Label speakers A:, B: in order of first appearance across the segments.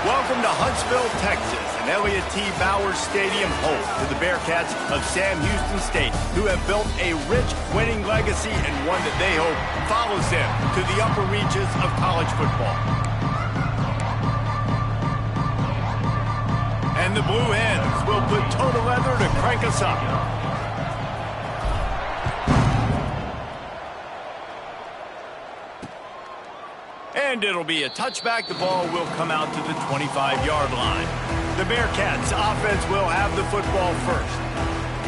A: Welcome to Huntsville, Texas, and Elliott T. Bowers Stadium home to the Bearcats of Sam Houston State, who have built a rich winning legacy and one that they hope follows them to the upper reaches of college football. And the Blue Hens will put total leather to crank us up. And it'll be a touchback. The ball will come out to the 25-yard line. The Bearcats offense will have the football first.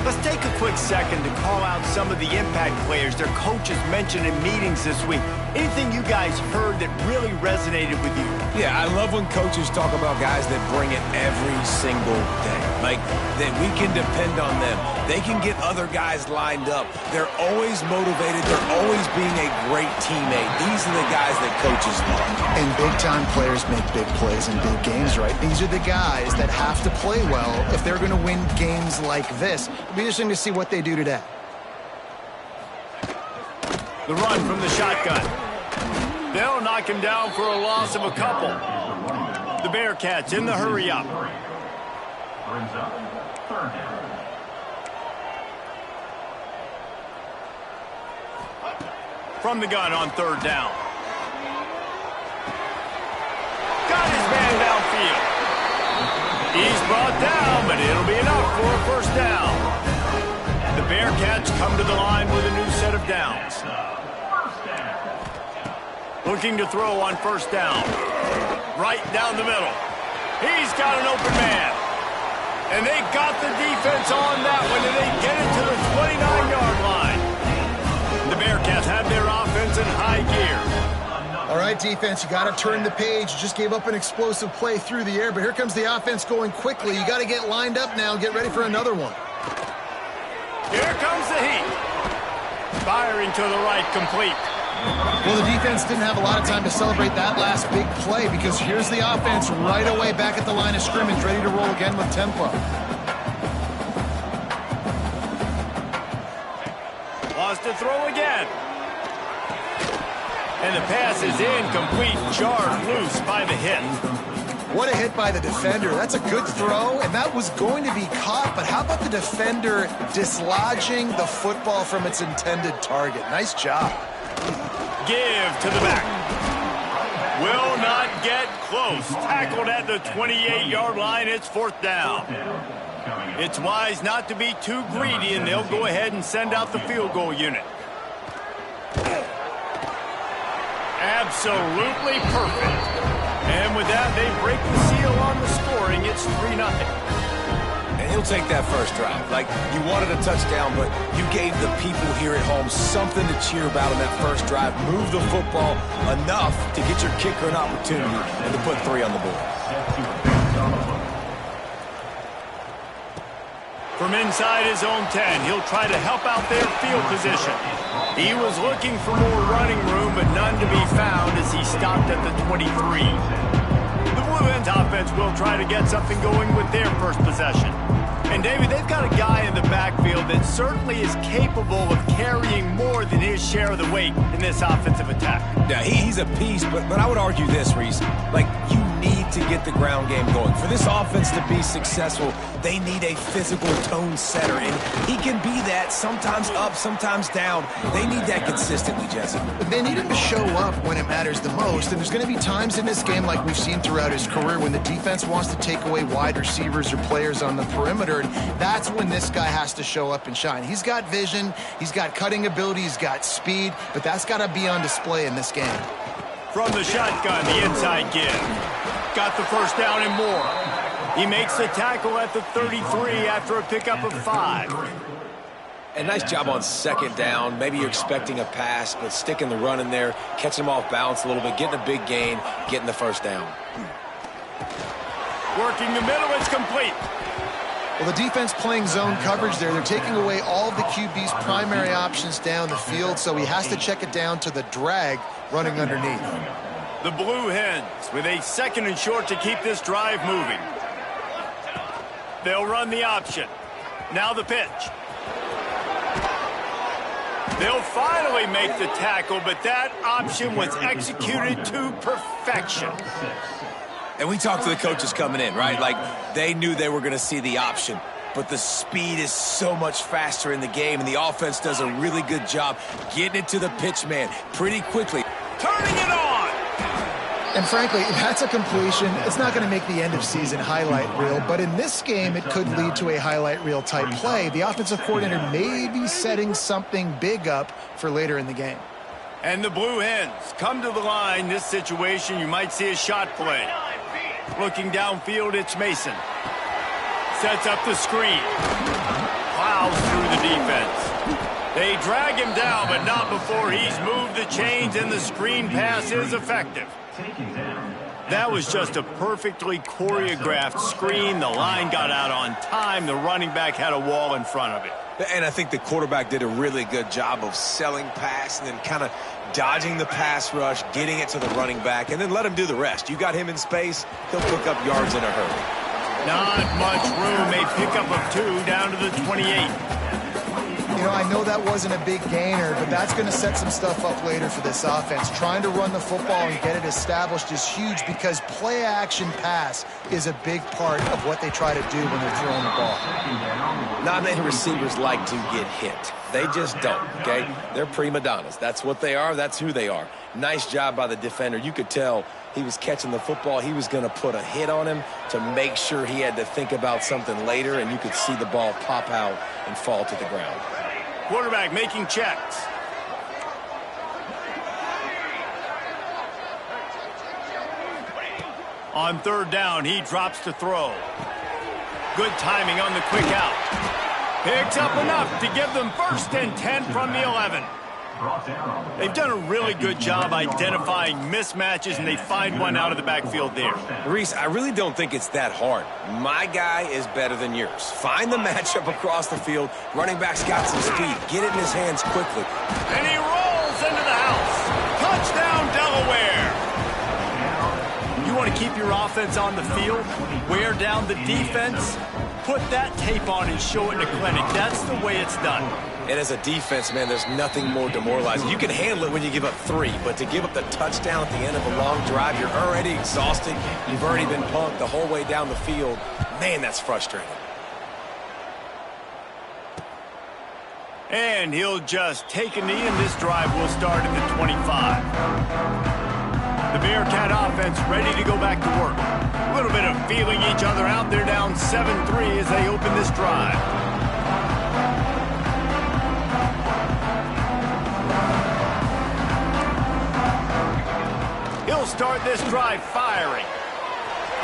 A: Let's take a quick second to call out some of the impact players their coaches mentioned in meetings this week. Anything you guys heard that really resonated with you?
B: Yeah, I love when coaches talk about guys that bring it every single day. Like, that we can depend on them. They can get other guys lined up. They're always motivated. They're always being a great teammate. These are the guys that coaches love.
C: And big-time players make big plays in big games, right? These are the guys that have to play well if they're going to win games like this. It'll be interesting to see what they do today.
A: The run from the shotgun. They'll knock him down for a loss of a couple. The Bearcats in the hurry-up.
D: Brings up third down.
A: From the gun on third down. Got his man downfield. He's brought down, but it'll be enough for a first down. The Bearcats come to the line with a new set of downs. Looking to throw on first down. Right down the middle. He's got an open man. And they got the defense on that one, and they get it to the 29-yard line. The Bearcats have their offense in high gear.
C: All right, defense, you got to turn the page. You just gave up an explosive play through the air, but here comes the offense going quickly. You got to get lined up now and get ready for another one.
A: Here comes the heat. Firing to the right, complete.
C: Well, the defense didn't have a lot of time to celebrate that last big play because here's the offense right away back at the line of scrimmage, ready to roll again with tempo.
A: Lost to throw again. And the pass is incomplete, jarred loose by the hit.
C: What a hit by the defender. That's a good throw, and that was going to be caught, but how about the defender dislodging the football from its intended target? Nice job.
A: Give to the back. Will not get close. Tackled at the 28-yard line. It's fourth down. It's wise not to be too greedy, and they'll go ahead and send out the field goal unit. Absolutely perfect. And with that, they break the seal on the scoring. It's 3-0.
B: And he'll take that first drive. Like, you wanted a touchdown, but you gave the people here at home something to cheer about on that first drive. Move the football enough to get your kicker an opportunity and to put 3 on the board.
A: From inside his own 10, he'll try to help out their field position. He was looking for more running room, but none to be found as he stopped at the 23. The Blue Hens offense will try to get something going with their first possession. And, David, they've got a guy in the backfield that certainly is capable of carrying more than his share of the weight in this offensive attack.
B: Yeah, he's a piece, but I would argue this, Reese. Like, you need to get the ground game going. For this offense to be successful, they need a physical tone setter, and he can be that, sometimes up, sometimes down. They need that consistently, Jesse.
C: But they need him to show up when it matters the most, and there's going to be times in this game like we've seen throughout his career when the defense wants to take away wide receivers or players on the perimeter, and that's when this guy has to show up and shine. He's got vision, he's got cutting ability, he's got speed, but that's got to be on display in this game.
A: From the shotgun, the inside give. Got the first down and more. He makes the tackle at the 33 after a pickup of 5.
B: And nice job on second down. Maybe you're expecting a pass, but sticking the run in there, catching him off balance a little bit, getting a big gain, getting the first down.
A: Working the middle, it's complete.
C: Well, the defense playing zone coverage there. They're taking away all of the QB's primary options down the field, so he has to check it down to the drag running underneath.
A: The Blue Hens with a second and short to keep this drive moving. They'll run the option. Now the pitch. They'll finally make the tackle, but that option was executed to perfection.
B: And we talked to the coaches coming in, right? Like, they knew they were going to see the option. But the speed is so much faster in the game, and the offense does a really good job getting it to the pitch man pretty quickly.
A: Turning it on!
C: And frankly, that's a completion. It's not going to make the end-of-season highlight reel, but in this game, it could lead to a highlight reel type play. The offensive coordinator may be setting something big up for later in the game.
A: And the Blue Hens come to the line. This situation, you might see a shot play. Looking downfield, it's Mason. Sets up the screen. Plows through the defense. They drag him down, but not before he's moved the chains, and the screen pass is effective. That was just a perfectly choreographed screen. The line got out on time. The running back had a wall in front of it.
B: And I think the quarterback did a really good job of selling pass and then kind of dodging the pass rush, getting it to the running back, and then let him do the rest. You got him in space, he'll pick up yards in a hurry.
A: Not much room. A pickup of 2 down to the 28.
C: You know, I know that wasn't a big gainer, but that's going to set some stuff up later for this offense. Trying to run the football and get it established is huge because play-action pass is a big part of what they try to do when they're throwing the ball.
B: Not many receivers like to get hit. They just don't, okay? They're prima donnas. That's what they are. That's who they are. Nice job by the defender. You could tell he was catching the football. He was going to put a hit on him to make sure he had to think about something later, and you could see the ball pop out and fall to the ground.
A: Quarterback making checks. On 3rd down, he drops to throw. Good timing on the quick out. Picks up enough to give them 1st and 10 from the 11. They've done a really good job identifying mismatches, and they find one out of the backfield there.
B: Reese, I really don't think it's that hard. My guy is better than yours. Find the matchup across the field. Running back's got some speed. Get it in his hands quickly.
A: And he rolls into the house. Touchdown, Delaware. You want to keep your offense on the field, wear down the defense, put that tape on and show it in a clinic. That's the way it's done.
B: And as a defense, man, there's nothing more demoralizing. You can handle it when you give up 3, but to give up the touchdown at the end of a long drive, you're already exhausted. You've already been punked the whole way down the field. Man, that's frustrating.
A: And he'll just take a knee, and this drive will start at the 25. The Bearcat offense ready to go back to work. A little bit of feeling each other out. They're down 7-3 as they open this drive. He'll start this drive firing.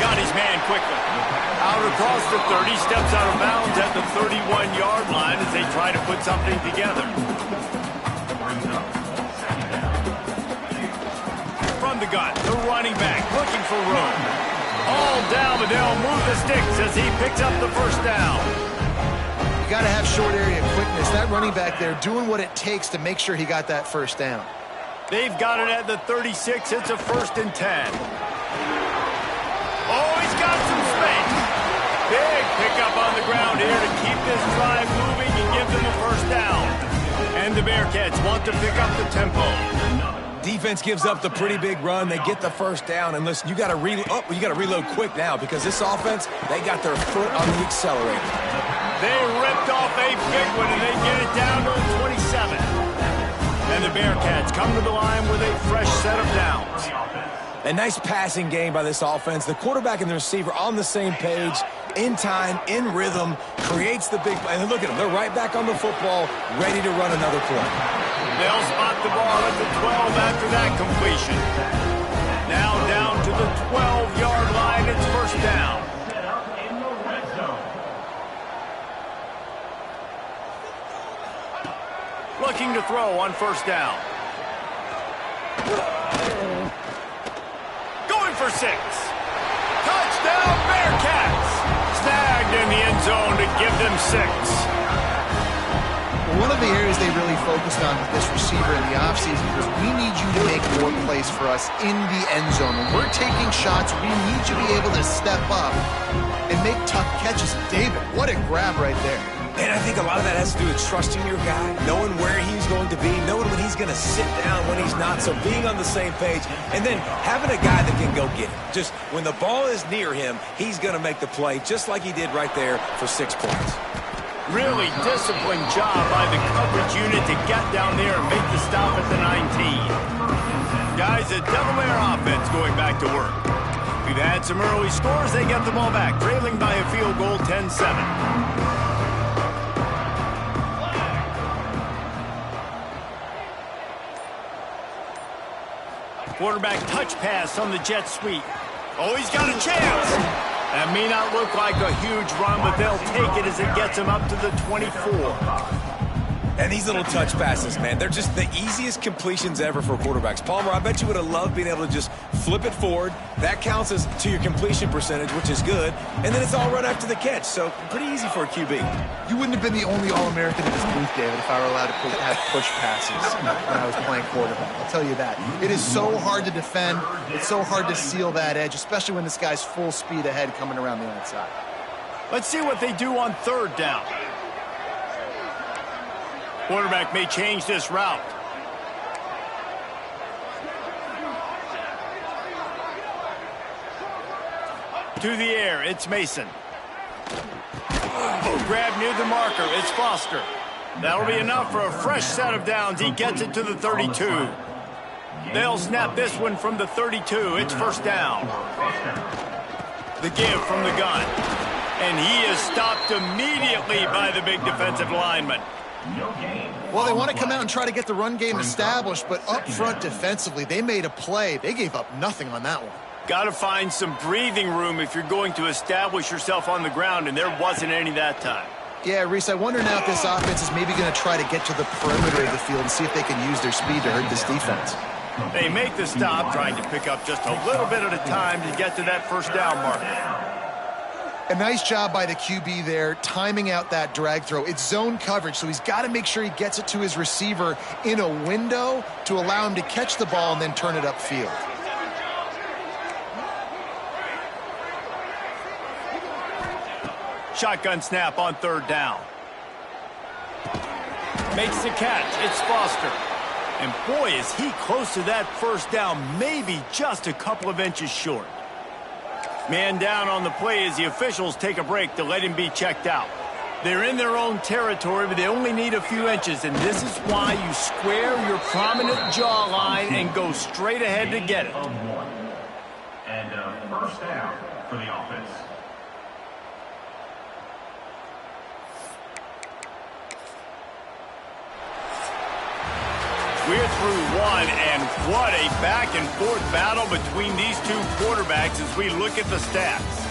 A: Got his man quickly. Out across the 30, steps out of bounds at the 31-yard line as they try to put something together. From the gun, the running back looking for room. All down, but they'll move the sticks as he picks up the 1st down.
C: You got to have short area quickness. That running back there doing what it takes to make sure he got that 1st down.
A: They've got it at the 36. It's a 1st and 10. Oh, he's got some space. Big pickup on the ground here to keep this drive moving and give them a 1st down. And the Bearcats want to pick up the tempo.
B: Defense gives up the pretty big run. They get the 1st down. And listen, you got to reload quick now because this offense, they got their foot on the accelerator.
A: They ripped off a big one, and they get it down to the 27. And the Bearcats come to the line with a fresh set of downs.
B: A nice passing game by this offense. The quarterback and the receiver on the same page, in time, in rhythm, creates the big play. And look at them. They're right back on the football, ready to run another play.
A: They'll spot the ball at the 12 after that completion. Now down to the 12-yard line. It's 1st down. Looking to throw on 1st down. Going for 6. Touchdown, Bearcats! Snagged in the end zone to give them 6.
C: One of the areas they really focused on with this receiver in the offseason is we need you to make more plays for us in the end zone. When we're taking shots, we need you to be able to step up and make tough catches. David, what a grab right there.
B: And I think a lot of that has to do with trusting your guy, knowing where he's going to be, knowing when he's going to sit down, when he's not, so being on the same page, and then having a guy that can go get it. Just when the ball is near him, he's going to make the play, just like he did right there for 6 points.
A: Really disciplined job by the coverage unit to get down there and make the stop at the 19. Guys, a Devil Air offense going back to work. We've had some early scores. They get the ball back, trailing by a field goal 10-7. Quarterback touch pass on the jet sweep. Oh, he's got a chance. That may not look like a huge run, but they'll take it as it gets him up to the 24.
B: And these little touch passes, man, they're just the easiest completions ever for quarterbacks. Palmer, I bet you would have loved being able to just flip it forward. That counts as to your completion percentage, which is good. And then it's all right after the catch, so pretty easy for a QB.
C: You wouldn't have been the only All-American in this booth, David, if I were allowed to have push passes when I was playing quarterback. I'll tell you that. It is so hard to defend. It's so hard to seal that edge, especially when this guy's full speed ahead coming around the outside.
A: Let's see what they do on third down. Quarterback may change this route. To the air, it's Mason. Grab near the marker, it's Foster. That'll be enough for a fresh set of downs. He gets it to the 32. They'll snap this one from the 32. It's first down. The give from the gun. And he is stopped immediately by the big defensive lineman.
C: Well, they want to come out and try to get the run game established, but up front defensively, they made a play. They gave up nothing on that one.
A: Got to find some breathing room if you're going to establish yourself on the ground, and there wasn't any that time.
C: Yeah, Reese, I wonder now if this offense is maybe going to try to get to the perimeter of the field and see if they can use their speed to hurt this defense.
A: They make the stop, trying to pick up just a little bit at a time to get to that first down mark.
C: A nice job by the QB there, timing out that drag throw. It's zone coverage, so he's got to make sure he gets it to his receiver in a window to allow him to catch the ball and then turn it upfield.
A: Shotgun snap on third down. Makes the catch. It's Foster. And boy, is he close to that first down, maybe just a couple of inches short. Man down on the play as the officials take a break to let him be checked out. They're in their own territory, but they only need a few inches, and this is why you square your prominent jawline and go straight ahead to get it.
D: And first down for the offense.
A: We're through one, and what a back-and-forth battle between these two quarterbacks as we look at the stats.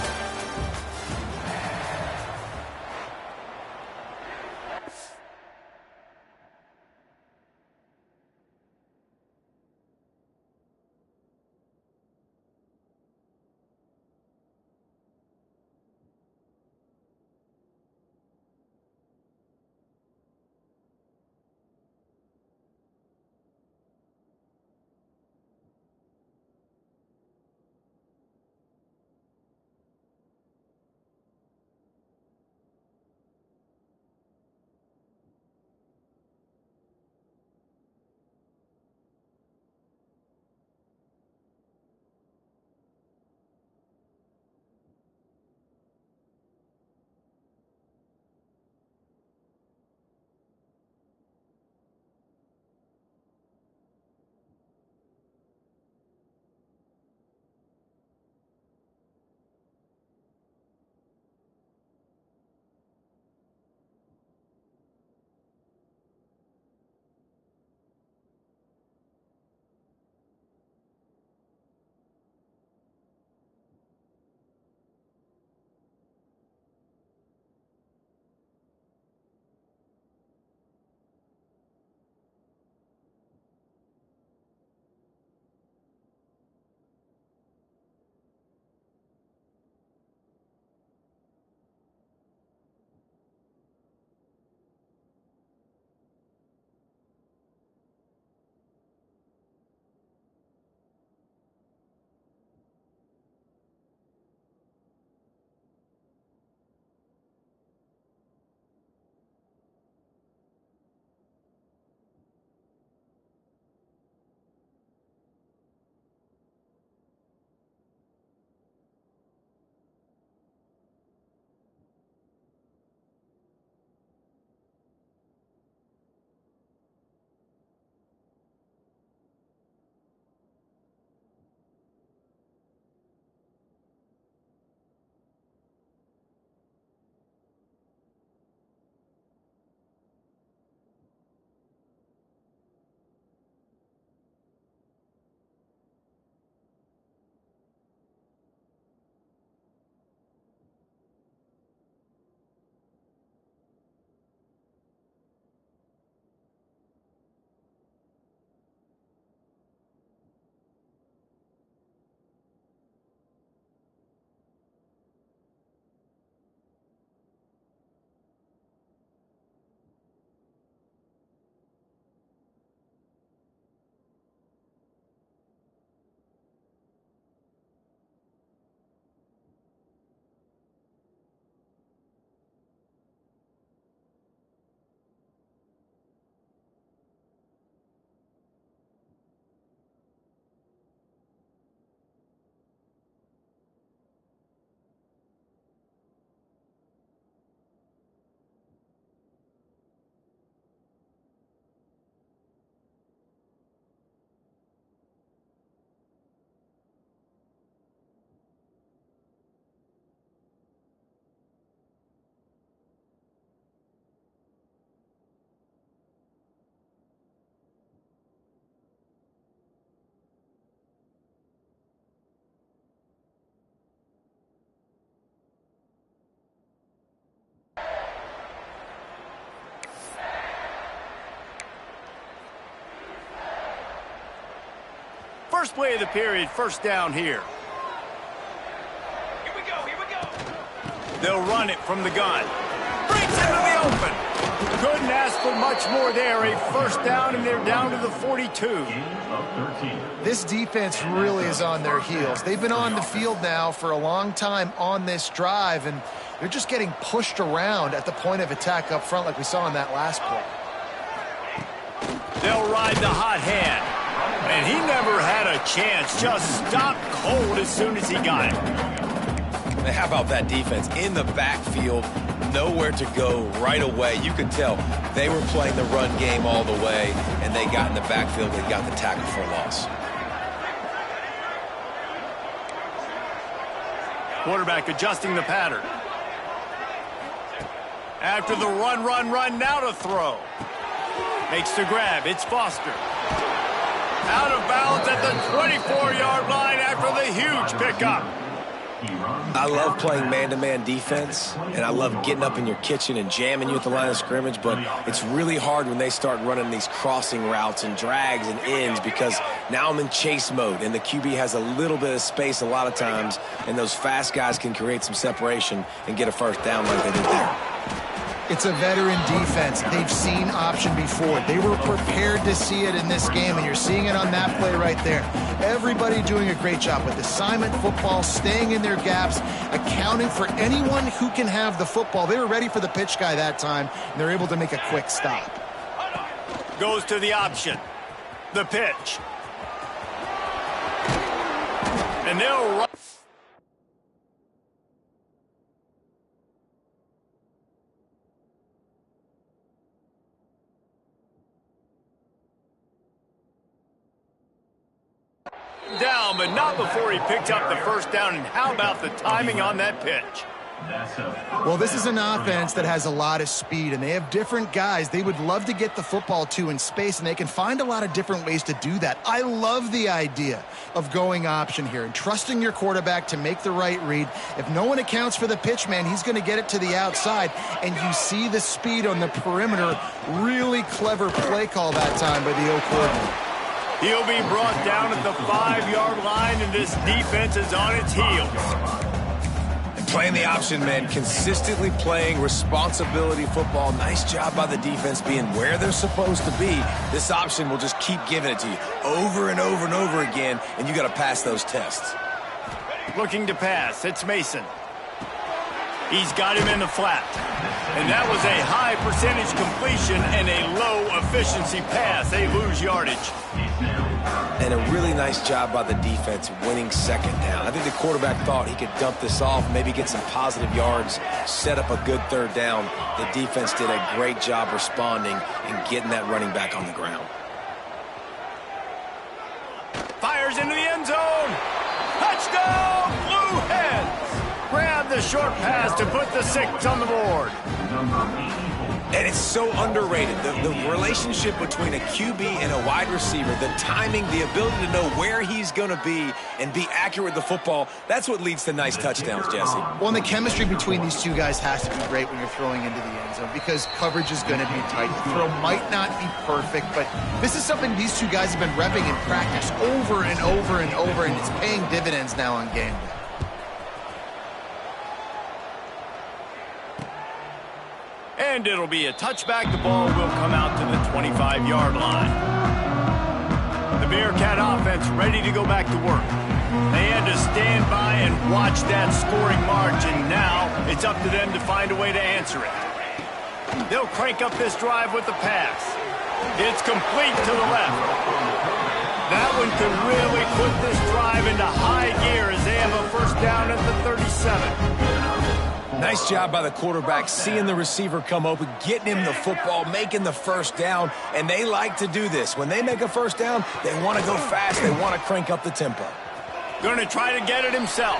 A: First play of the period, first down here.
D: Here we go.
A: They'll run it from the gun. Breaks into the open. Couldn't ask for much more there. A first down, and they're down to the 42.
D: Gain of 13.
C: This defense really is on their heels. They've been on the field now for a long time on this drive, and they're just getting pushed around at the point of attack up front like we saw in that last play.
A: They'll ride the hot hand. And he never had a chance. Just stopped cold as soon as he got it.
B: And how about that defense? In the backfield, nowhere to go right away. You could tell they were playing the run game all the way, and they got in the backfield and got the tackle for a loss.
A: Quarterback adjusting the pattern. After the run, now to throw. Makes the grab. It's Foster. Out of bounds at the 24-yard line after the huge pickup.
B: I love playing man-to-man defense, and I love getting up in your kitchen and jamming you at the line of scrimmage, but it's really hard when they start running these crossing routes and drags and ends because now I'm in chase mode, and the QB has a little bit of space a lot of times, and those fast guys can create some separation and get a first down like they did there.
C: It's a veteran defense. They've seen option before. They were prepared to see it in this game, and you're seeing it on that play right there. Everybody doing a great job with assignment football, staying in their gaps, accounting for anyone who can have the football. They were ready for the pitch guy that time, and they're able to make a quick stop.
A: Goes to the option. The pitch. And they'll run. Down, but not before he picked up the first down. And how about the timing on that pitch?
C: Well, this is an offense that has a lot of speed, and they have different guys they would love to get the football to in space, and they can find a lot of different ways to do that. I love the idea of going option here and trusting your quarterback to make the right read. If no one accounts for the pitch, man, he's going to get it to the outside, and you see the speed on the perimeter. Really clever play call that time by the O coordinator.
A: He'll be brought down at the 5-yard line, and this defense is on its heels.
B: Playing the option, man, consistently playing responsibility football. Nice job by the defense being where they're supposed to be. This option will just keep giving it to you over and over and over again, and you got to pass those tests.
A: Looking to pass. It's Mason. He's got him in the flat. And that was a high percentage completion and a low efficiency pass. They lose yardage.
B: And a really nice job by the defense winning second down. I think the quarterback thought he could dump this off, maybe get some positive yards, set up a good third down. The defense did a great job responding and getting that running back on the ground.
A: Fires into the end zone. Touchdown, Blue Hens. Grab the short pass to put the 6 on the board.
B: And it's so underrated. The relationship between a QB and a wide receiver, the timing, the ability to know where he's going to be and be accurate with the football, that's what leads to nice touchdowns, Jesse.
C: Well, and the chemistry between these two guys has to be great when you're throwing into the end zone because coverage is going to be tight. The throw might not be perfect, but this is something these two guys have been repping in practice over and over and over, and it's paying dividends now on game day.
A: And it'll be a touchback. The ball will come out to the 25-yard line. The Bearcat offense ready to go back to work. They had to stand by and watch that scoring margin. Now it's up to them to find a way to answer it. They'll crank up this drive with the pass. It's complete to the left. That one could really put this drive into high gear as they have a first down at the 37.
B: Nice job by the quarterback, seeing the receiver come open, getting him the football, making the first down, and they like to do this. When they make a first down, they want to go fast. They want to crank up the tempo.
A: Going to try to get it himself.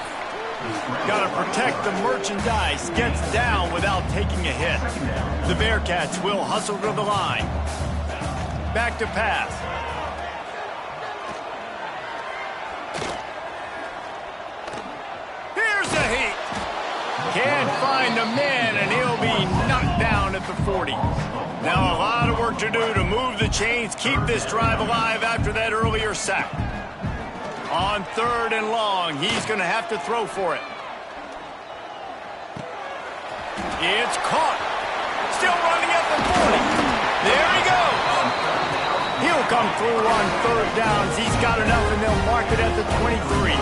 A: Got to protect the merchandise. Gets down without taking a hit. The Bearcats will hustle to the line. Back to pass. Here's the heat. Can't find a man, and he'll be knocked down at the 40. Now a lot of work to do to move the chains, keep this drive alive after that earlier sack. On 3rd and long, he's going to have to throw for it. It's caught. Still running at the 40. There he goes. He'll come through on 3rd downs. He's got enough, and they'll mark it at the 23.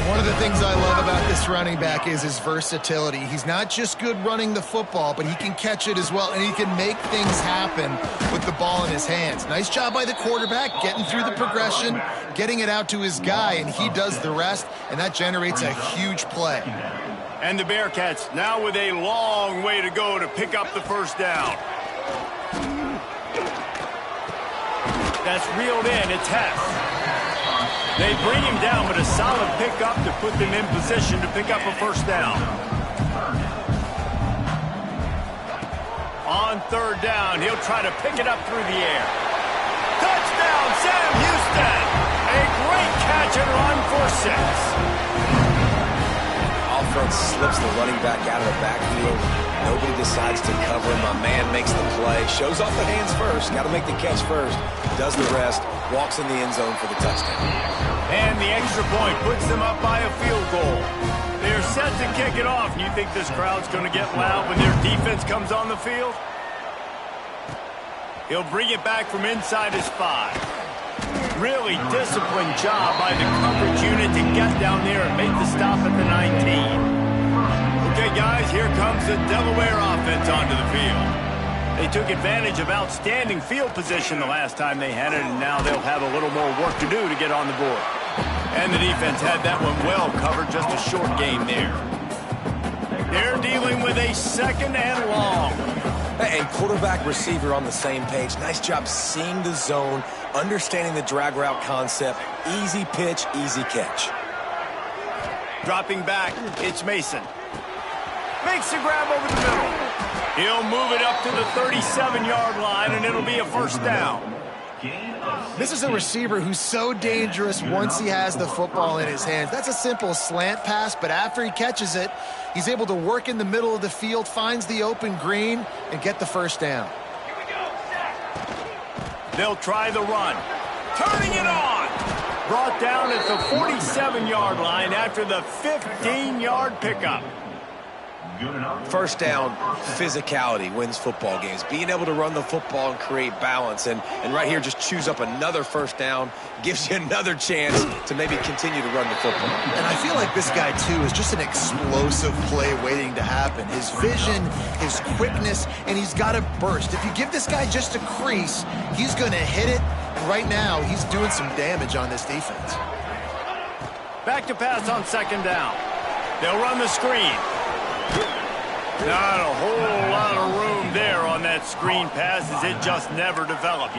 C: One of the things I love about this running back is his versatility. He's not just good running the football, but he can catch it as well, and he can make things happen with the ball in his hands. Nice job by the quarterback, getting through the progression, getting it out to his guy, and he does the rest, and that generates a huge play.
A: And the Bearcats now with a long way to go to pick up the 1st down. That's reeled in. It's Hess. They bring him down, but a solid pickup to put them in position to pick up a 1st down. On 3rd down, he'll try to pick it up through the air. Touchdown, Sam Houston! A great catch and run for 6.
B: Offense slips the running back out of the backfield. Nobody decides to cover him. My man makes the play. Shows off the hands first. Got to make the catch first. Does the rest. Walks in the end zone for the touchdown.
A: And the extra point puts them up by a field goal. They're set to kick it off. You think this crowd's going to get loud when their defense comes on the field? He'll bring it back from inside his 5. Really disciplined job by the coverage unit to get down there and make the stop at the 19. Okay, guys, here comes the Delaware offense onto the field. They took advantage of outstanding field position the last time they had it, and now they'll have a little more work to do to get on the board. And the defense had that one well covered, just a short game there. They're dealing with a 2nd and long.
B: And quarterback receiver on the same page. Nice job seeing the zone, understanding the drag route concept. Easy pitch, easy catch.
A: Dropping back, it's Mason. Makes the grab over the middle. He'll move it up to the 37-yard line, and it'll be a 1st down.
C: This is a receiver who's so dangerous once he has the football in his hands. That's a simple slant pass, but after he catches it, he's able to work in the middle of the field, finds the open green, and get the 1st down.
A: They'll try the run. Turning it on. Brought down at the 47-yard line after the 15-yard pickup.
B: 1st down, physicality wins football games. Being able to run the football and create balance. And right here, just choose up another 1st down, gives you another chance to maybe continue to run the football.
C: And I feel like this guy, too, is just an explosive play waiting to happen. His vision, his quickness, and he's got a burst. If you give this guy just a crease, he's going to hit it. And right now, he's doing some damage on this defense.
A: Back to pass on 2nd down. They'll run the screen. Not a whole lot of room there on that screen pass, as it just never developed.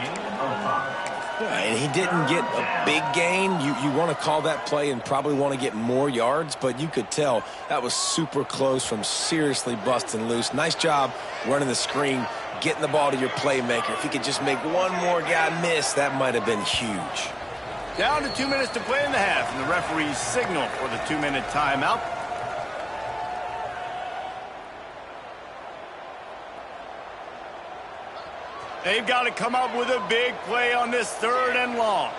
B: And he didn't get a big gain. You want to call that play and probably want to get more yards, but you could tell that was super close from seriously busting loose. Nice job running the screen, getting the ball to your playmaker. If he could just make one more guy miss, that might have been huge.
A: Down to 2 minutes to play in the half, and the referees signal for the 2-minute timeout. They've got to come up with a big play on this 3rd and long.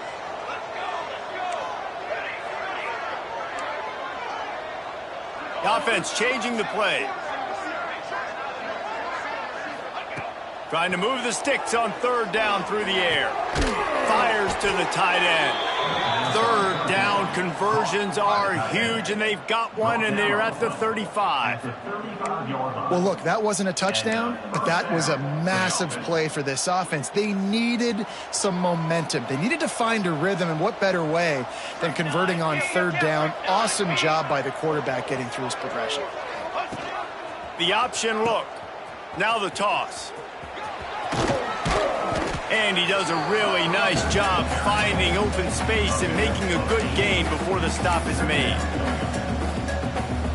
A: The offense changing the play. Trying to move the sticks on 3rd down through the air. Fires to the tight end. 3rd down conversions are huge, and they've got one, and they're at the 35.
C: Well, look, that wasn't a touchdown, but that was a massive play for this offense. They needed some momentum. They needed to find a rhythm, and what better way than converting on 3rd down. Awesome job by the quarterback getting through his progression.
A: The option look. Now the toss. And he does a really nice job finding open space and making a good gain before the stop is made.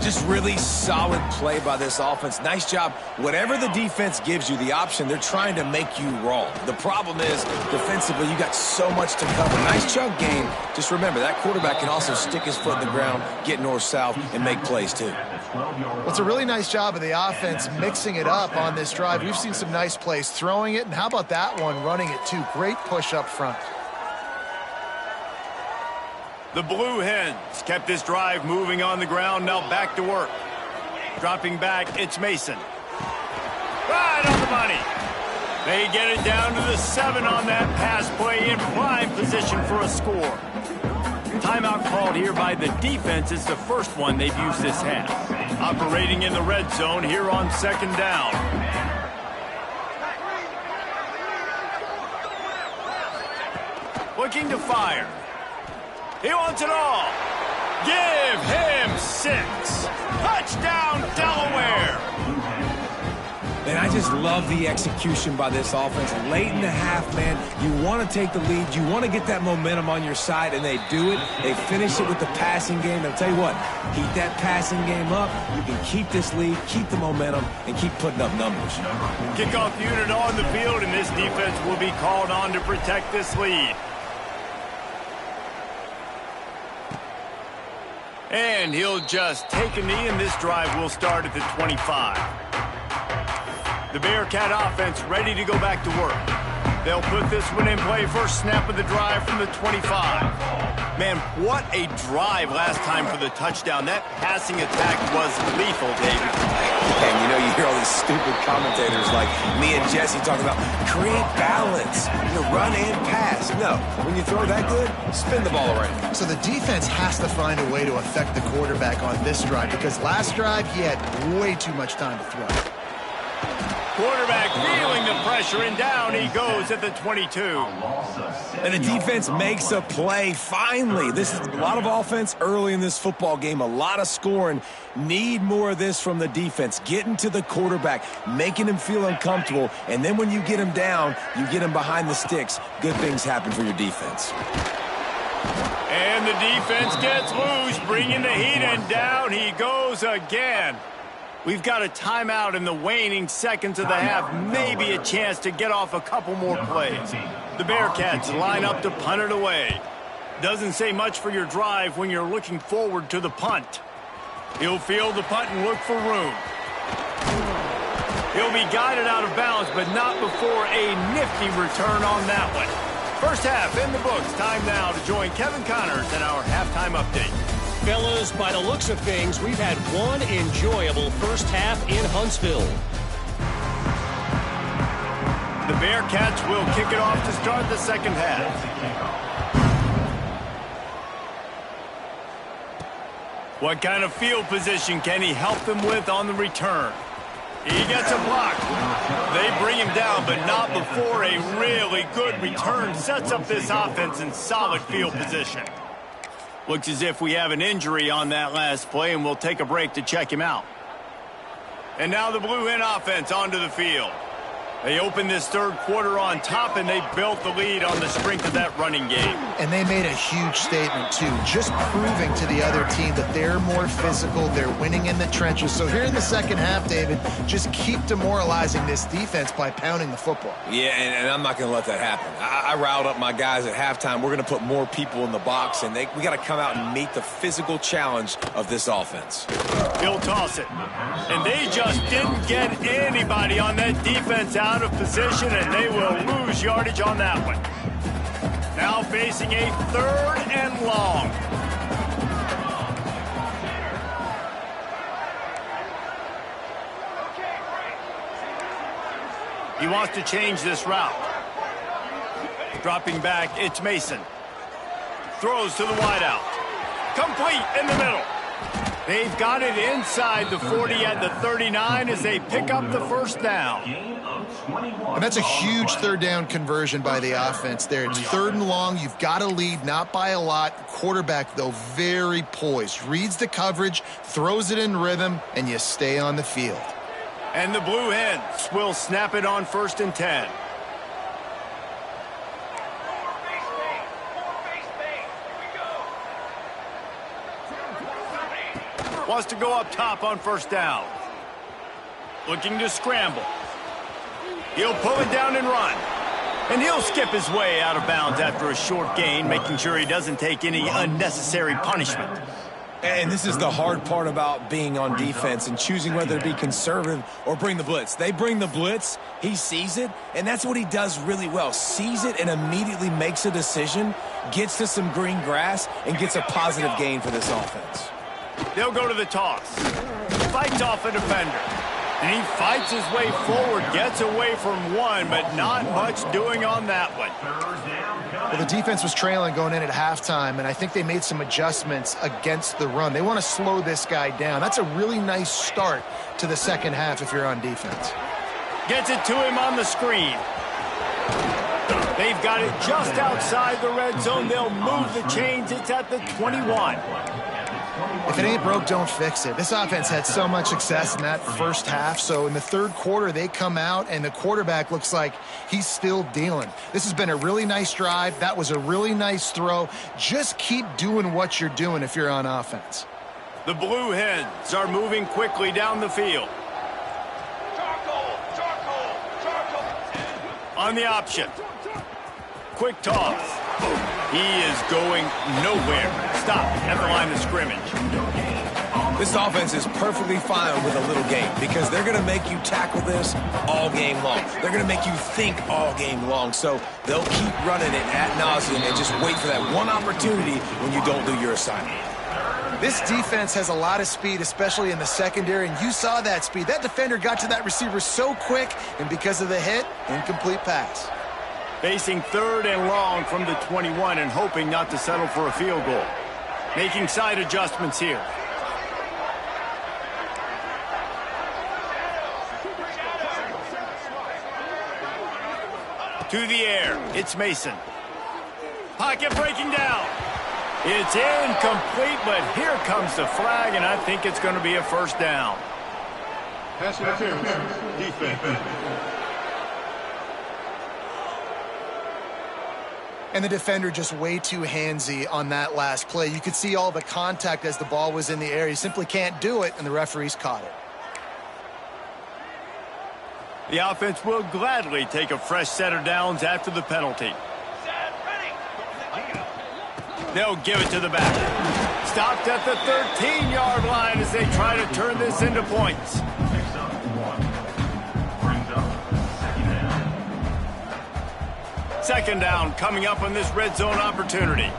B: Just really solid play by this offense. Nice job. Whatever the defense gives you, the option, they're trying to make you wrong. The problem is, defensively, you got so much to cover. Nice chunk gain. Just remember, that quarterback can also stick his foot in the ground, get north-south, and make plays, too.
C: Well, it's a really nice job of the offense mixing it up on this drive. We've seen some nice plays throwing it, and how about that one running it, too? Great push up front.
A: The Blue Hens kept this drive moving on the ground, now back to work. Dropping back, it's Mason. Right on the money. They get it down to the 7 on that pass play, in prime position for a score. Timeout called here by the defense. It's the first one they've used this half. Operating in the red zone here on 2nd down. Looking to fire. He wants it all. Give him 6. Touchdown, Delaware.
B: And I just love the execution by this offense. Late in the half, man, you want to take the lead. You want to get that momentum on your side, and they do it. They finish it with the passing game. I'll tell you what, keep that passing game up. You can keep this lead, keep the momentum, and keep putting up numbers.
A: Kickoff unit on the field, and this defense will be called on to protect this lead. And he'll just take a knee, and this drive will start at the 25. The Bearcat offense ready to go back to work. They'll put this one in play. First snap of the drive from the 25. Man, what a drive last time for the touchdown. That passing attack was lethal, David.
B: And you know, you hear all these stupid commentators like me and Jesse talking about create balance. You know, run and pass. No, when you throw that good, spin the ball around.
C: So the defense has to find a way to affect the quarterback on this drive, because last drive he had way too much time to throw.
A: Quarterback feeling the pressure, and down he goes at the 22.
B: And the defense makes a play, finally. This is a lot of offense early in this football game, a lot of scoring. Need more of this from the defense. Getting to the quarterback, making him feel uncomfortable, and then when you get him down, you get him behind the sticks. Good things happen for your defense.
A: And the defense gets loose, bringing the heat, and down he goes again. We've got a timeout in the waning seconds of the half, maybe a chance to get off a couple more plays. The Bearcats line up to punt it away. Doesn't say much for your drive when you're looking forward to the punt. He'll field the punt and look for room. He'll be guided out of bounds, but not before a nifty return on that one. First half in the books. Time now to join Kevin Connors in our halftime update.
E: Fellas, by the looks of things, we've had one enjoyable first half in Huntsville.
A: The Bearcats will kick it off to start the second half. What kind of field position can he help them with on the return? He gets a block. They bring him down, but not before a really good return sets up this offense in solid field position. Looks as if we have an injury on that last play, and we'll take a break to check him out. And now the Blue Hen offense onto the field. They opened this third quarter on top, and they built the lead on the strength of that running game.
C: And they made a huge statement, too, just proving to the other team that they're more physical, they're winning in the trenches. So here in the second half, David, just keep demoralizing this defense by pounding the football.
B: Yeah, and I'm not going to let that happen. I riled up my guys at halftime. We're going to put more people in the box, and we got to come out and meet the physical challenge of this offense.
A: He'll toss it. And they just didn't get anybody on that defense out of position, and they will lose yardage on that one. Now facing a 3rd and long. He wants to change this route. Dropping back, it's Mason. Throws to the wideout. Complete in the middle. They've got it inside the 40 at the 39 as they pick up the first down.
C: And that's a huge third down conversion by the offense there. It's 3rd and long. You've got a lead, not by a lot. Quarterback, though, very poised. Reads the coverage, throws it in rhythm, and you stay on the field.
A: And the Blue Hens will snap it on 1st and 10. Wants to go up top on 1st down. Looking to scramble. He'll pull it down and run. And he'll skip his way out of bounds after a short gain, making sure he doesn't take any unnecessary punishment.
B: And this is the hard part about being on defense and choosing whether to be conservative or bring the blitz. They bring the blitz, he sees it, and that's what he does really well. Sees it and immediately makes a decision, gets to some green grass, and gets a positive gain for this offense.
A: They'll go to the toss. Fights off a defender. And he fights his way forward, gets away from one, but not much doing on that one.
C: Well, the defense was trailing going in at halftime, and I think they made some adjustments against the run. They want to slow this guy down. That's a really nice start to the second half if you're on defense.
A: Gets it to him on the screen. They've got it just outside the red zone. They'll move the chains. It's at the 21.
C: If it ain't broke, don't fix it. This offense had so much success in that first half, so in the third quarter, they come out, and the quarterback looks like he's still dealing. This has been a really nice drive. That was a really nice throw. Just keep doing what you're doing if you're on offense.
A: The Blue Hens are moving quickly down the field. On the option. Quick toss. He is going nowhere. Stop at the line of scrimmage.
B: This offense is perfectly fine with a little game because they're going to make you tackle this all game long. They're going to make you think all game long. So they'll keep running it ad nauseum and just wait for that one opportunity when you don't do your assignment.
C: This defense has a lot of speed, especially in the secondary, and you saw that speed. That defender got to that receiver so quick, and because of the hit, incomplete pass.
A: Facing third and long from the 21 and hoping not to settle for a field goal. Making side adjustments here. To the air, it's Mason. Pocket breaking down. It's incomplete, but here comes the flag, and I think it's going to be a first down.
D: Pass interference, defense.
C: And the defender just way too handsy on that last play. You could see all the contact as the ball was in the air. He simply can't do it, and the referees caught it.
A: The offense will gladly take a fresh set of downs after the penalty. They'll give it to the back. Stopped at the 13-yard line as they try to turn this into points. Second down coming up on this red zone opportunity.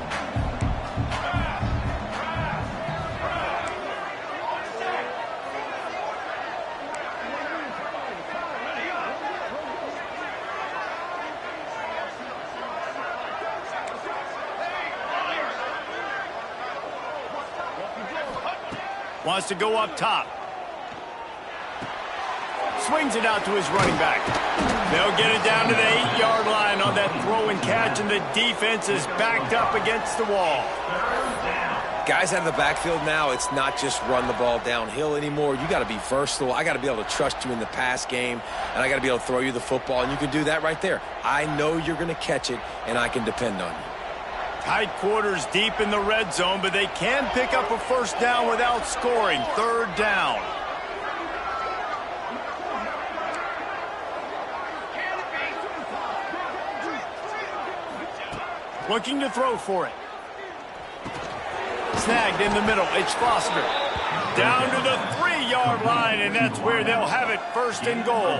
A: Wants to go up top. Swings it out to his running back. They'll get it down to the 8-yard line on that throw and catch, and the defense is backed up against the wall.
B: Guys out of the backfield now, it's not just run the ball downhill anymore. You got to be versatile. I got to be able to trust you in the pass game, and I got to be able to throw you the football, and you can do that right there. I know you're going to catch it, and I can depend on you.
A: Tight quarters deep in the red zone, but they can pick up a first down without scoring. Third down. Looking to throw for it. Snagged in the middle. It's Foster. Down to the 3-yard line, and that's where they'll have it, first and goal.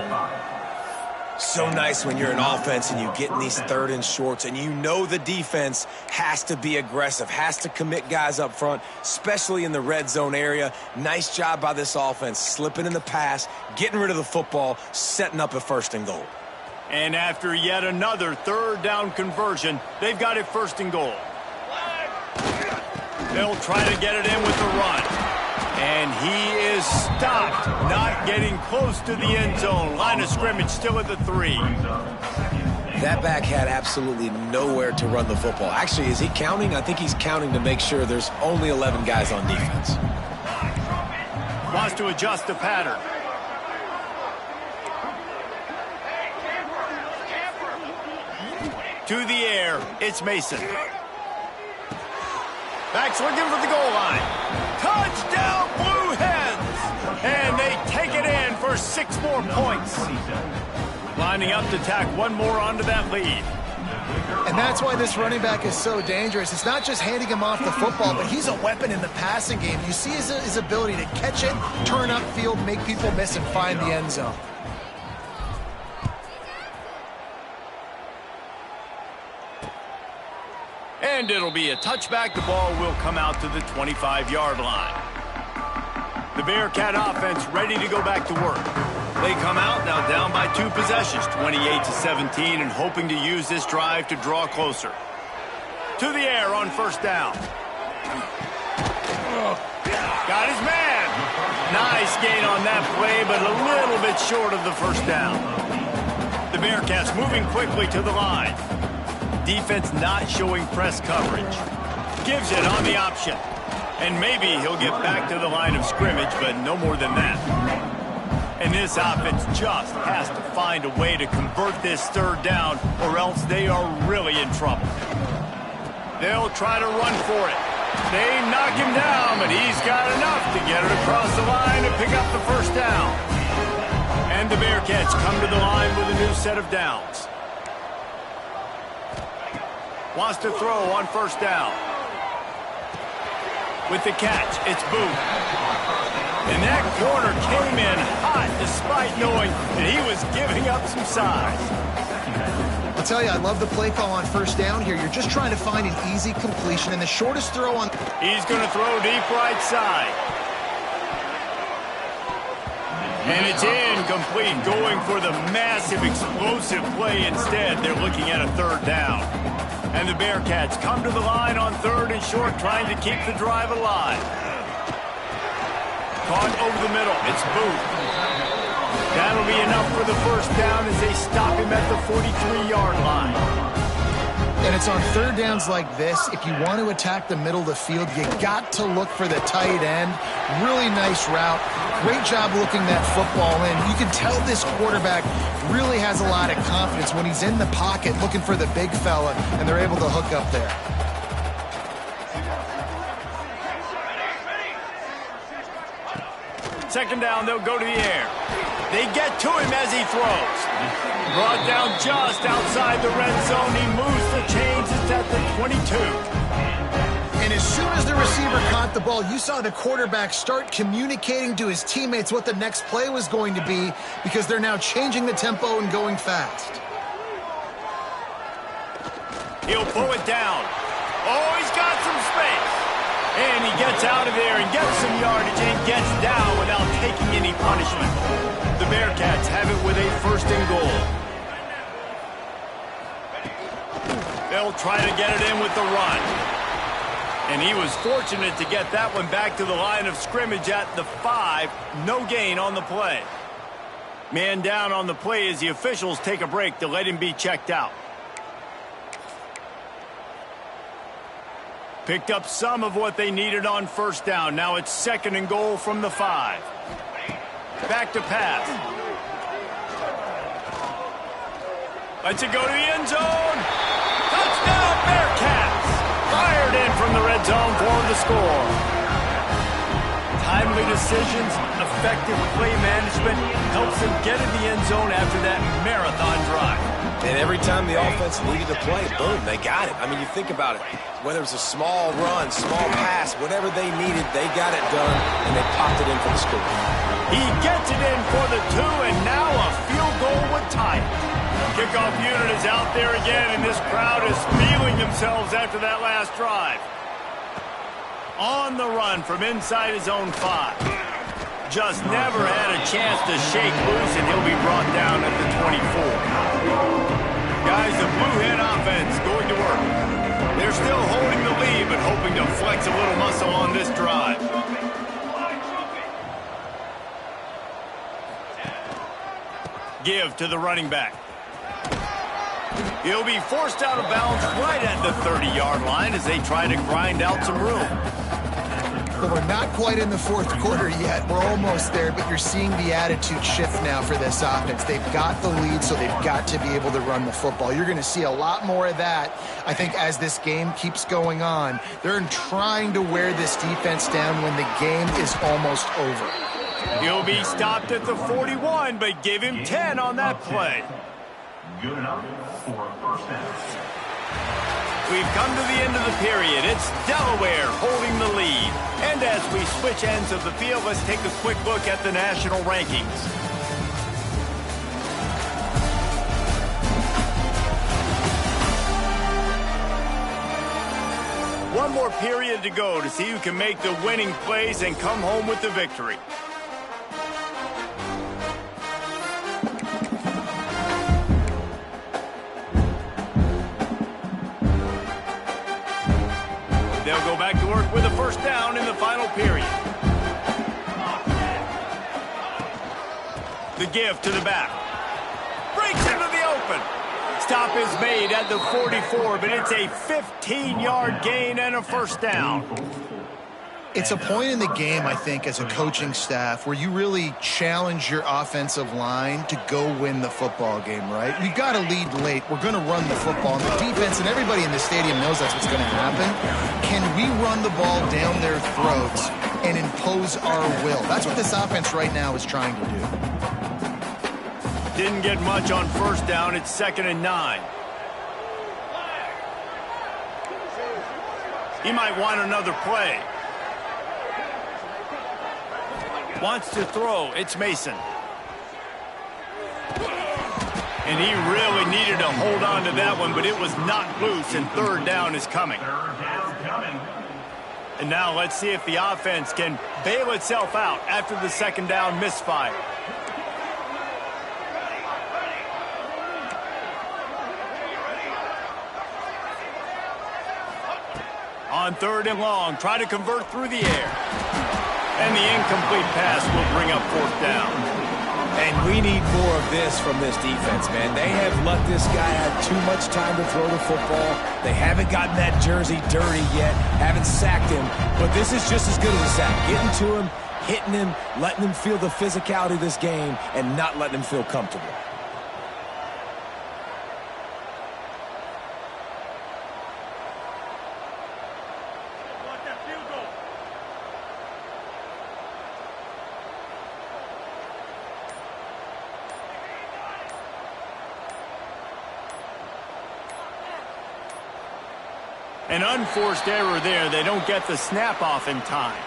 B: So nice when you're an offense and you get in these third and shorts and you know the defense has to be aggressive, has to commit guys up front, especially in the red zone area. Nice job by this offense, slipping in the pass, getting rid of the football, setting up a first and goal.
A: And after yet another third down conversion, they've got it first and goal. They'll try to get it in with the run. And he is stopped, not getting close to the end zone. Line of scrimmage still at the 3.
B: That back had absolutely nowhere to run the football. Actually, is he counting? I think he's counting to make sure there's only 11 guys on defense.
A: Wants to adjust the pattern. To the air, it's Mason. Backs looking for the goal line. Touchdown, Blue Hens! And they take it in for 6 more points. Lining up to tack one more onto that lead.
C: And that's why this running back is so dangerous. It's not just handing him off the football, but he's a weapon in the passing game. You see his ability to catch it, turn upfield, make people miss, and find the end zone.
A: And it'll be a touchback. The ball will come out to the 25-yard line. The Bearcat offense ready to go back to work. They come out now down by 2 possessions, 28-17, and hoping to use this drive to draw closer. To the air on first down. Got his man. Nice gain on that play, but a little bit short of the first down. The Bearcats moving quickly to the line. Defense not showing press coverage. Gives it on the option. And maybe he'll get back to the line of scrimmage, but no more than that. And this offense just has to find a way to convert this third down, or else they are really in trouble. They'll try to run for it. They knock him down, but he's got enough to get it across the line and pick up the first down. And the Bearcats come to the line with a new set of downs. Wants to throw on first down. With the catch, it's Booth. And that corner came in hot despite knowing that he was giving up some size.
C: I'll tell you, I love the play call on first down here. You're just trying to find an easy completion, and the shortest throw on...
A: He's going to throw deep right side. And it's incomplete, going for the massive, explosive play instead. They're looking at a third down. And the Bearcats come to the line on third and short, trying to keep the drive alive. Caught over the middle. It's Booth. That'll be enough for the first down as they stop him at the 43-yard line.
C: And it's on third downs like this. If you want to attack the middle of the field, you got to look for the tight end. Really nice route. Great job looking that football in. You can tell this quarterback really has a lot of confidence when he's in the pocket looking for the big fella, and they're able to hook up there.
A: Second down, they'll go to the air. They get to him as he throws. Brought down just outside the red zone. He moves the chains. It's at the 22.
C: And as soon as the receiver caught the ball, you saw the quarterback start communicating to his teammates what the next play was going to be, because they're now changing the tempo and going fast.
A: He'll pull it down. Oh, he's got some space. And he gets out of there and gets some yardage and gets down without taking any punishment. The Bearcats have it with a first and goal. They'll try to get it in with the run. And he was fortunate to get that one back to the line of scrimmage at the 5. No gain on the play. Man down on the play as the officials take a break to let him be checked out. Picked up some of what they needed on first down. Now it's second and goal from the 5. Back to pass. Lets it go to the end zone. Touchdown, Bearcats! Fired in from the red zone for the score. Timely decisions, effective play management helps them get in the end zone after that marathon drive.
B: And every time the offense needed to play, boom, they got it. I mean, you think about it. Whether it was a small run, small pass, whatever they needed, they got it done, and they popped it in for the score.
A: He gets it in for the 2, and now a field goal would tie it. Kickoff unit is out there again, and this crowd is feeling themselves after that last drive. On the run from inside his own 5. Just never had a chance to shake loose, and he'll be brought down at the 24. Guys, the Blue Hen offense going to work. They're still holding the lead, but hoping to flex a little muscle on this drive. Give to the running back. He'll be forced out of bounds right at the 30-yard line as they try to grind out some room.
C: Well, we're not quite in the fourth quarter yet. We're almost there, but you're seeing the attitude shift now for this offense. They've got the lead, so they've got to be able to run the football. You're going to see a lot more of that, I think, as this game keeps going on. They're trying to wear this defense down when the game is almost over.
A: He'll be stopped at the 41, but give him 10 on that play.
D: Good enough for a first down.
A: We've come to the end of the period. It's Delaware holding the lead. And as we switch ends of the field, let's take a quick look at the national rankings. One more period to go to see who can make the winning plays and come home with the victory. They'll go back to work with a first down in the final period. The give to the back. Breaks into the open. Stop is made at the 44, but it's a 15-yard gain and a first down.
C: It's a point in the game, I think, as a coaching staff where you really challenge your offensive line to go win the football game, right? We've got to lead late. We're going to run the football. And the defense and everybody in the stadium knows that's what's going to happen. Can we run the ball down their throats and impose our will? That's what this offense right now is trying to do.
A: Didn't get much on first down. It's 2nd and 9. He might want another play. Wants to throw. It's Mason. And he really needed to hold on to that one, but it was knocked loose, and third down is coming. And now let's see if the offense can bail itself out after the second down misfire. On 3rd and long, try to convert through the air. And the incomplete pass will bring up 4th down.
B: And we need more of this from this defense, man. They have let this guy have too much time to throw the football. They haven't gotten that jersey dirty yet, haven't sacked him. But this is just as good as a sack. Getting to him, hitting him, letting him feel the physicality of this game, and not letting him feel comfortable.
A: An unforced error there. They don't get the snap off in time.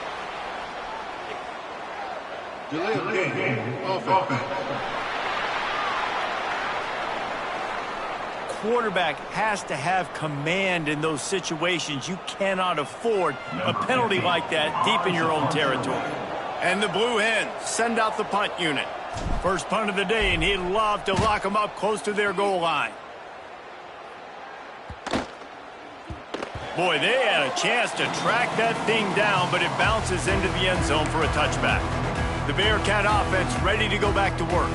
A: Quarterback has to have command in those situations. You cannot afford a penalty like that deep in your own territory. And the Blue Hens send out the punt unit. First punt of the day, and he'd love to lock them up close to their goal line. Boy, they had a chance to track that thing down, but it bounces into the end zone for a touchback. The Bearcat offense ready to go back to work.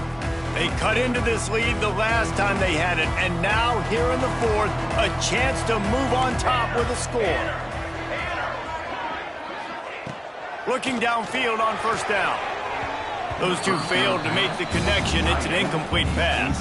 A: They cut into this lead the last time they had it, and now here in the 4th, a chance to move on top with a score. Looking downfield on first down. Those two failed to make the connection. It's an incomplete pass.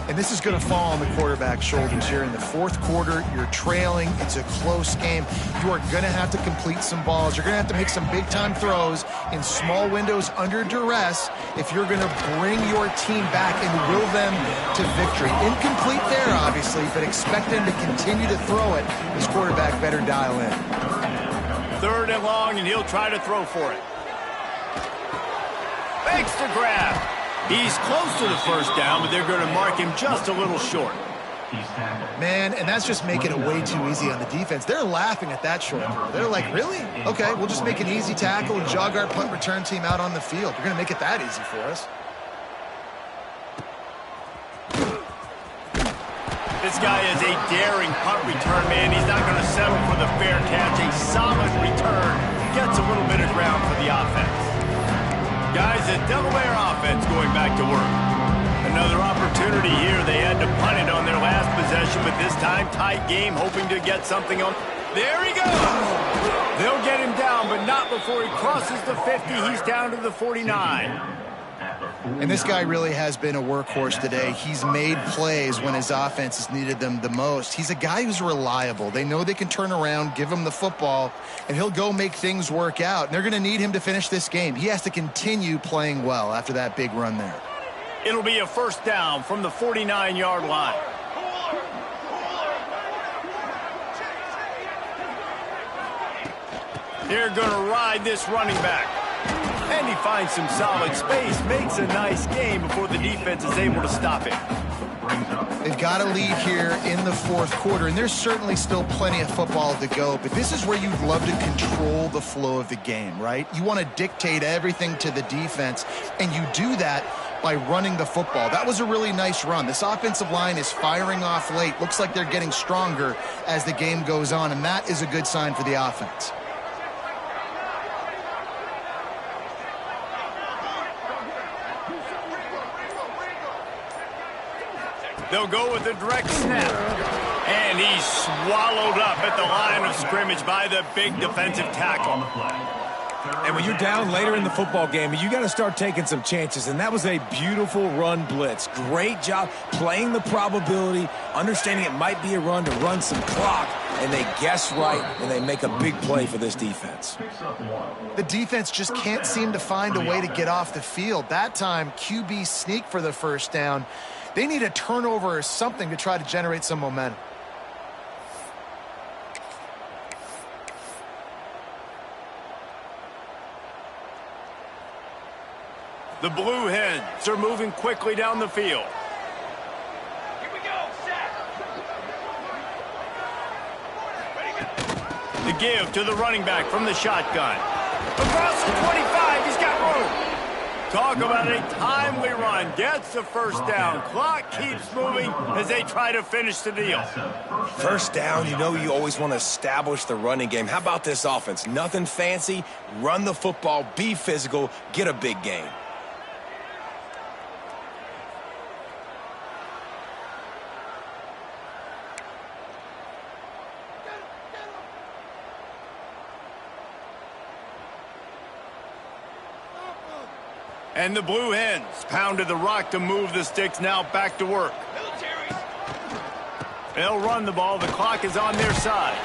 C: And this is going to fall on the quarterback's shoulders here in the 4th quarter. You're trailing. It's a close game. You are going to have to complete some balls. You're going to have to make some big-time throws in small windows under duress if you're going to bring your team back and will them to victory. Incomplete there, obviously, but expect them to continue to throw it. This quarterback better dial in.
A: 3rd and long, and he'll try to throw for it. Fakes the grab. He's close to the first down, but they're going to mark him just a little short.
C: Man, and that's just making it way too easy on the defense. They're laughing at that short throw. They're like, really? Okay, we'll just make an easy tackle and jog our punt return team out on the field. We're going to make it that easy for us.
A: This guy is a daring punt return, man. He's not going to settle for the fair catch. A solid return. Gets a little bit of ground for the offense. Guys, the Delaware offense going back to work. Another opportunity here. They had to punt it on their last possession, but this time tight game, hoping to get something on. There he goes! They'll get him down, but not before he crosses the 50. He's down to the 49.
C: And this guy really has been a workhorse today. He's made plays when his offense has needed them the most. He's a guy who's reliable. They know they can turn around, give him the football, and he'll go make things work out. And they're going to need him to finish this game. He has to continue playing well after that big run there.
A: It'll be a first down from the 49-yard line. They're going to ride this running back. And he finds some solid space, makes a nice game before the defense is able to stop it.
C: They've got a lead here in the fourth quarter, and there's certainly still plenty of football to go, but this is where you'd love to control the flow of the game, right? You want to dictate everything to the defense, and you do that by running the football. That was a really nice run. This offensive line is firing off late. Looks like they're getting stronger as the game goes on, and that is a good sign for the offense.
A: They'll go with a direct snap. And he's swallowed up at the line of scrimmage by the big defensive tackle.
B: And when you're down later in the football game, you got to start taking some chances. And that was a beautiful run blitz. Great job playing the probability, understanding it might be a run to run some clock. And they guess right, and they make a big play for this defense.
C: The defense just can't seem to find a way to get off the field. That time, QB sneak for the first down. They need a turnover or something to try to generate some momentum.
A: The Blue Hens are moving quickly down the field.
E: Here we go, set.
A: The give to the running back from the shotgun. Across the 25, he's got room. Talk about a timely run. Gets the first down. Clock keeps moving as they try to finish the deal.
B: First down, you know you always want to establish the running game. How about this offense? Nothing fancy. Run the football, be physical, get a big gain.
A: And the Blue Hens pounded the rock to move the sticks, now back to work. They'll run the ball. The clock is on their side.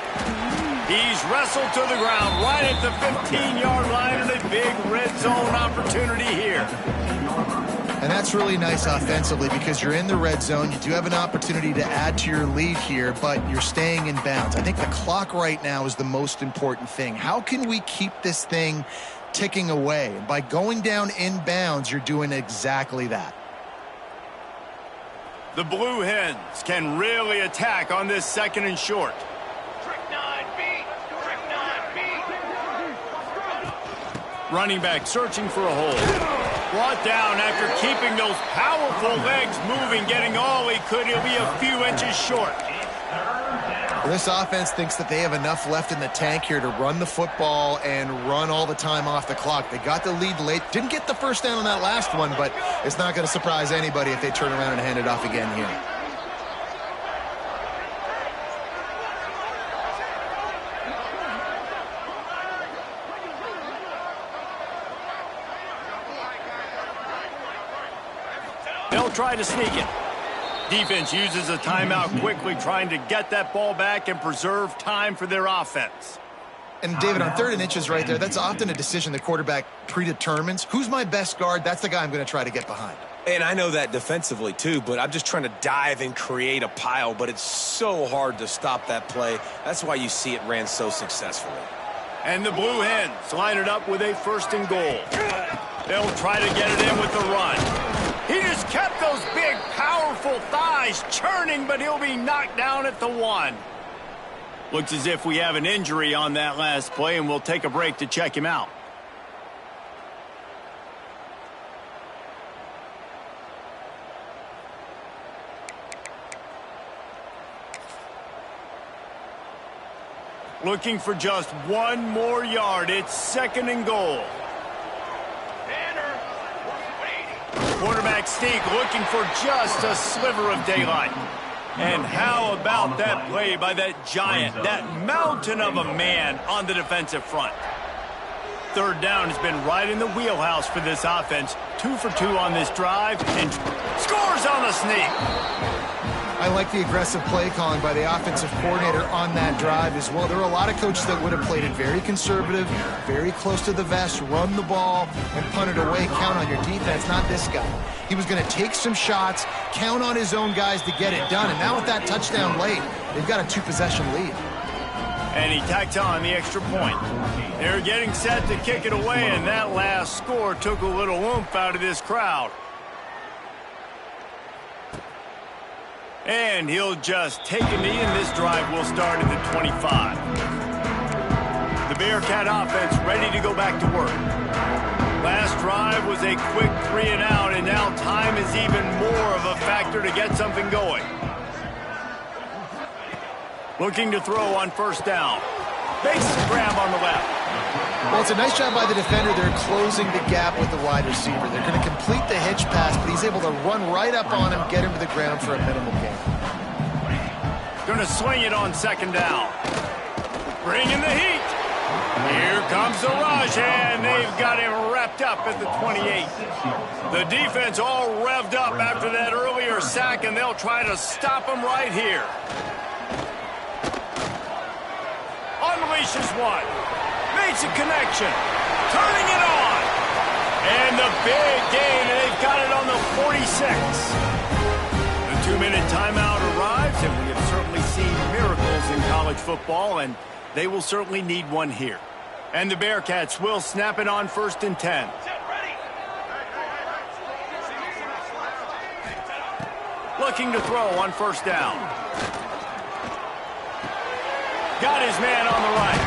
A: He's wrestled to the ground right at the 15-yard line, and a big red zone opportunity here.
C: And that's really nice offensively because you're in the red zone. You do have an opportunity to add to your lead here, but you're staying in bounds. I think the clock right now is the most important thing. How can we keep this thing ticking away? And by going down in bounds, you're doing exactly that.
A: The Blue Hens can really attack on this second and short. Running back searching for a hole. Brought down after keeping those powerful legs moving, getting all he could. He'll be a few inches short.
C: Well, this offense thinks that they have enough left in the tank here to run the football and run all the time off the clock. They got the lead late. Didn't get the first down on that last one, but it's not going to surprise anybody if they turn around and hand it off again here.
A: They'll try to sneak it. Defense uses a timeout quickly, trying to get that ball back and preserve time for their offense.
C: And David, on 3rd and inches right there, that's often a decision the quarterback predetermines. Who's my best guard? That's the guy I'm going to try to get behind.
B: And I know that defensively too, but I'm just trying to dive and create a pile, but it's so hard to stop that play. That's why you see it ran so successfully.
A: And the Blue Hens line it up with a 1st and goal. They'll try to get it in with the run. He just kept those big, powerful thighs churning, but he'll be knocked down at the 1. Looks as if we have an injury on that last play, and we'll take a break to check him out. Looking for just 1 more yard. It's 2nd and goal. Quarterback sneak looking for just a sliver of daylight. And how about that play by that giant, that mountain of a man on the defensive front? 3rd down has been right in the wheelhouse for this offense. 2 for 2 on this drive and scores on the sneak.
C: I like the aggressive play calling by the offensive coordinator on that drive as well. There are a lot of coaches that would have played it very conservative, very close to the vest, run the ball, and punt it away. Count on your defense, not this guy. He was going to take some shots, count on his own guys to get it done. And now with that touchdown late, they've got a 2-possession lead.
A: And he tacks on the extra point. They're getting set to kick it away, and that last score took a little oomph out of this crowd. And he'll just take a knee, and this drive will start at the 25. The Bearcat offense ready to go back to work. Last drive was a quick 3 and out, and now time is even more of a factor to get something going. Looking to throw on first down. Makes the grab on the left.
C: Well, it's a nice job by the defender. They're closing the gap with the wide receiver. They're going to complete the hitch pass, but he's able to run right up on him, get him to the ground for a minimal gain.
A: Going to swing it on second down. Bringing the heat. Here comes the rush, and they've got him wrapped up at the 28. The defense all revved up after that earlier sack, and they'll try to stop him right here. Unleashes one. Makes a connection. Turning it on. And the big gain, and they've got it on the 46. The 2-minute timeout arrives, and we have certainly seen miracles in college football, and they will certainly need one here. And the Bearcats will snap it on 1st and 10. Looking to throw on first down. Got his man on the right.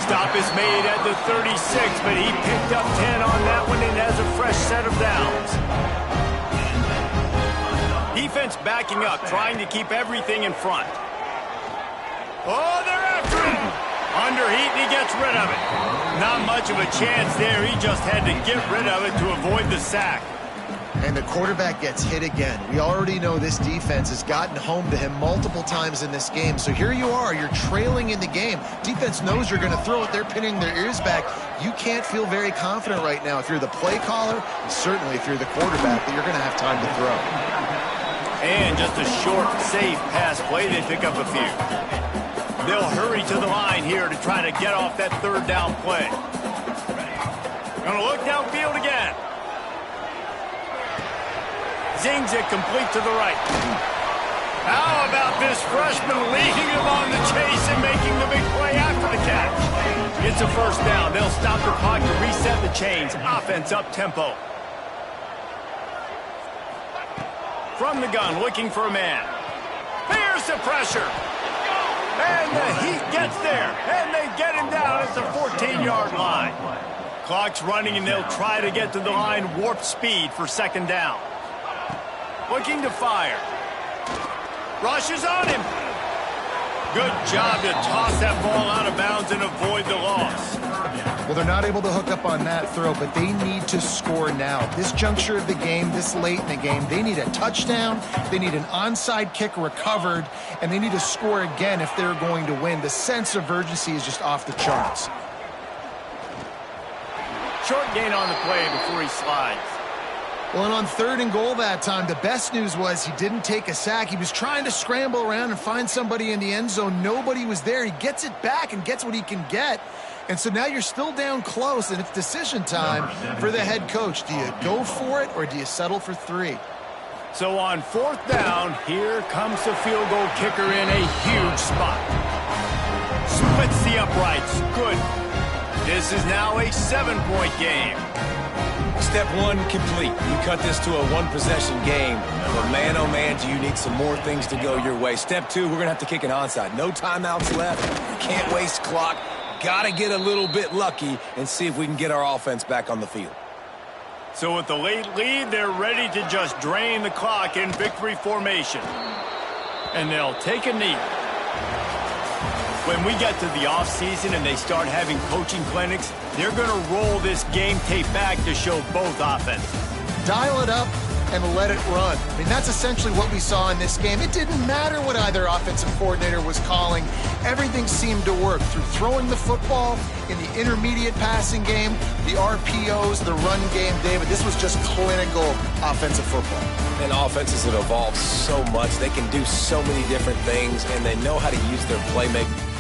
A: Stop is made at the 36, but he picked up 10 on that one and has a fresh set of downs. Defense backing up, trying to keep everything in front. Oh, they're after him. Underheat, and he gets rid of it. Not much of a chance there. He just had to get rid of it to avoid the sack.
C: And the quarterback gets hit again. We already know this defense has gotten home to him multiple times in this game. So here you are, you're trailing in the game. Defense knows you're going to throw it. They're pinning their ears back. You can't feel very confident right now if you're the play caller, and certainly if you're the quarterback, that you're going to have time to throw.
A: And just a short, safe pass play. They pick up a few. They'll hurry to the line here to try to get off that third down play. Going to look downfield again. Zings it complete to the right. How about this freshman leading him on the chase and making the big play after the catch? It's a first down. They'll stop the clock to reset the chains. Offense up tempo. From the gun, looking for a man. Here's the pressure. And the Heat gets there. And they get him down at the 14-yard line. Clock's running, and they'll try to get to the line warp speed for second down. Looking to fire. Rushes on him. Good job to toss that ball out of bounds and avoid the loss.
C: Well, they're not able to hook up on that throw, but they need to score now. This juncture of the game, this late in the game, they need a touchdown, they need an onside kick recovered, and they need to score again if they're going to win. The sense of urgency is just off the charts.
A: Short gain on the play before he slides.
C: Well, and on 3rd and goal that time, the best news was he didn't take a sack. He was trying to scramble around and find somebody in the end zone. Nobody was there. He gets it back and gets what he can get. And so now you're still down close, and it's decision time for the head coach. Do you go for it, or do you settle for 3?
A: So on 4th down, here comes the field goal kicker in a huge spot. Splits the uprights. Good. This is now a 7-point game.
B: Step 1 complete. You cut this to a 1-possession game. But man, oh man, do you need some more things to go your way. Step 2, we're going to have to kick an onside. No timeouts left. Can't waste clock. Got to get a little bit lucky and see if we can get our offense back on the field.
A: So with the late lead, they're ready to just drain the clock in victory formation. And they'll take a knee. When we get to the offseason and they start having coaching clinics, they're going to roll this game tape back to show both offenses.
C: Dial it up and let it run. I mean, that's essentially what we saw in this game. It didn't matter what either offensive coordinator was calling. Everything seemed to work through throwing the football, in the intermediate passing game, the RPOs, the run game. David, this was just clinical offensive football.
B: And offenses have evolved so much. They can do so many different things, and they know how to use their playmaking.